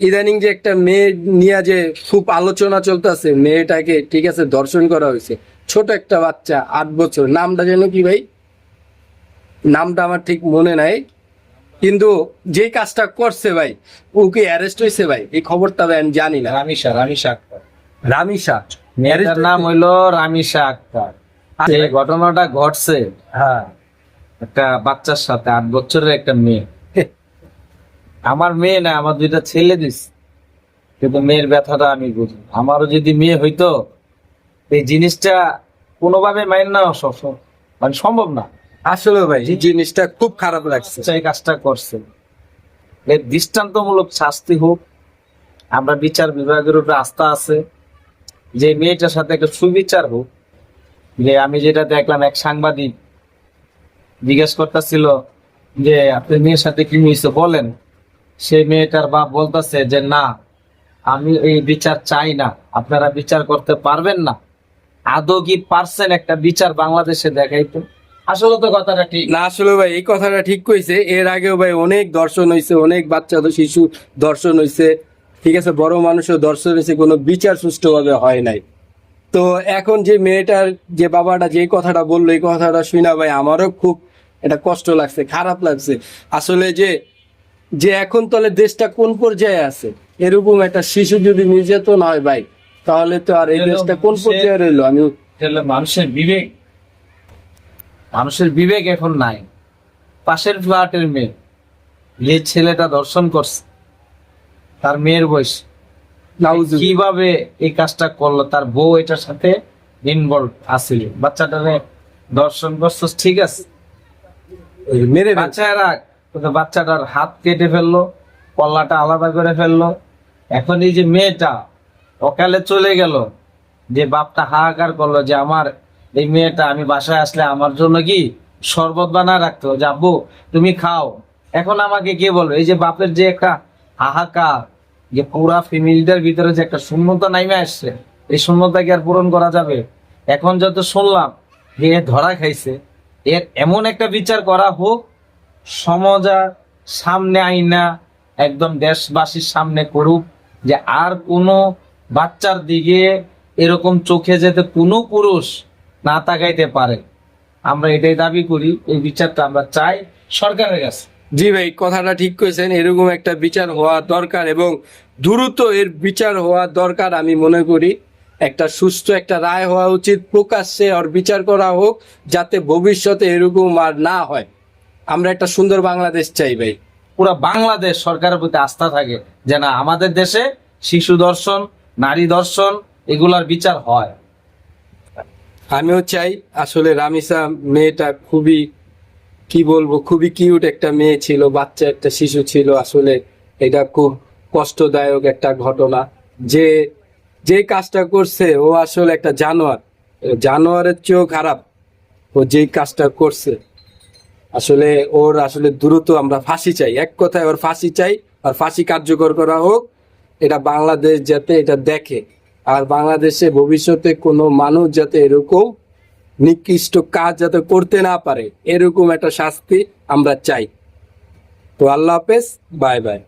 ইদানিং যে একটা মেয়ে নিয়ে যে খুব আলোচনা চলতেছে, মেয়েটাকে ঠিক আছে ধর্ষণ করা হয়েছে, ছোট একটা বাচ্চা 8 বছর, নামটা যেন কি ভাই, নামটা আমার ঠিক মনে নাই, কিন্তু যে কাজটা করছে ভাই, ও কি অ্যারেস্ট হয়েছে ভাই? এই খবরটা ভাই আমি জানি না। রামিসা রামিসা আক্তার, রামিসা মেয়েটার নাম হইলো রামিসা আক্তার। এই ঘটনাটা ঘটছে হ্যাঁ একটা বাচ্চার সাথে, 8 বছরের একটা মেয়ে। আমার মেয়ে না, আমার 2টা ছেলে দিস, কিন্তু মেয়ের ব্যথাটা আমি বুঝি। আমারও যদি মেয়ে হইতো, এই জিনিসটা কোনোভাবে মাইন না মানে সম্ভব না। আসলে ভাই এই জিনিসটা খুব খারাপ লাগছে। এই কাজটা করছে, এর দৃষ্টান্তমূলক শাস্তি হোক। আমরা বিচার বিভাগের উপরে আস্থা আছে যে মেয়েটার সাথে একটা সুবিচার হোক। যে আমি যেটা দেখলাম, এক সাংবাদিক জিজ্ঞেস করতেছিল যে আপনার মেয়ের সাথে কি হয়েছে বলেন, সেই মেয়েটার বাপ বলতেছে যে না, আমি এই বিচার চাই না, আপনারা বিচার করতে পারবেন না। আদৌ কি পারছেন একটা বিচার বাংলাদেশে দেখাইতে? আসলে তো কথাটা ঠিক না, আসলে ভাই এই কথাটা ঠিক কইছে। এর আগেও ভাই অনেক দর্শন হয়েছে, অনেক বাচ্চা তো শিশু দর্শন হয়েছে, ঠিক আছে, বড় মানুষও দর্শন হয়েছে, কোনো বিচার সুষ্ঠুভাবে হয় নাই। তো এখন যে মেয়েটার যে বাবাটা যে কথাটা বললো, এই কথাটা শুনা ভাই আমারও খুব এটা কষ্ট লাগছে, খারাপ লাগছে। আসলে যে যে এখন তাহলে দেশটা কোন পর্যায়ে আছে, এরকম একটা শিশু যদি নির্যাতন হয় ভাই, তাহলে তো আর এই দেশটা কোন পর্যায়ে রইলো। আমি তাহলে মানুষের বিবেক এখন নাই। পাশের ফ্ল্যাটের মেয়ে, যে ছেলেটা ধর্ষণ করছে, তার মেয়ের বয়স, নাউজুবিল্লাহ। কিভাবে এই কাজটা করলো? তার বউ এটার সাথে ইনভলভ আছিল। বাচ্চাটারে ধর্ষণ করছো, ঠিক আছে, মেরে ফেলছে। বাচ্চারা, কিন্তু বাচ্চাটার হাত কেটে ফেললো, কল্লাটা আলাদা করে ফেললো। এখন এই যে মেয়েটা অকালে চলে গেল, যে বাপটা হাহাকার করলো যে আমার এই মেয়েটা, আমি বাসায় আসলে আমার জন্য কি শরবত বানায় রাখতো, যে আব্বু তুমি খাও। এখন আমাকে কে বলবে? এই যে বাপের যে একটা হাহাকার, যে পুরা ফ্যামিলিটার ভিতরে যে একটা শূন্যতা নাইমে আসছে, এই শূন্যতা কি আর পূরণ করা যাবে? এখন যত শুনলাম যে এ ধরা খাইছে, এর এমন একটা বিচার করা হোক, সমাজের সামনে আইনা একদম দেশবাসীর সামনে করুক, যে আর কোনো বাচ্চার দিকে এরকম চোখে যেতে কোনো পুরুষ না তাকাইতে পারে। আমরা এটাই দাবি করি, এই বিচারটা আমরা চাই সরকারের কাছে। জি ভাই, কথাটা ঠিক কইছেন, এরকম একটা বিচার হওয়া দরকার এবং দ্রুত এর বিচার হওয়া দরকার। আমি মনে করি একটা সুষ্ঠু একটা রায় হওয়া উচিত, প্রকাশ্যে ওর বিচার করা হোক, যাতে ভবিষ্যতে এরকম আর না হয়। আমরা একটা সুন্দর বাংলাদেশ চাই ভাই। পুরা বাংলাদেশ সরকারের প্রতি আস্থা থাকে যে না, আমাদের দেশে শিশু ধর্ষণ, নারী ধর্ষণ এগুলার বিচার হয়। আমিও চাই। আসলে রামিসা মেয়েটা খুবই, কি বলবো, খুবই কিউট একটা মেয়ে ছিল, বাচ্চা একটা শিশু ছিল। আসলে এটা খুব কষ্টদায়ক একটা ঘটনা। যে যে কাজটা করছে ও আসলে একটা জানোয়ার, জানোয়ারের চেয়েও খারাপ ও যেই কাজটা করছে। আসলে ওর আসলে দ্রুত আমরা ফাঁসি চাই, এক কথায় ওর ফাঁসি চাই, আর ফাঁসি কার্যকর করা হোক। এটা বাংলাদেশ যাতে এটা দেখে, আর বাংলাদেশে ভবিষ্যতে কোনো মানুষ যাতে এরকম নিকৃষ্ট কাজ যাতে করতে না পারে, এরকম একটা শাস্তি আমরা চাই। তো আল্লাহ হাফেজ, বাই বাই।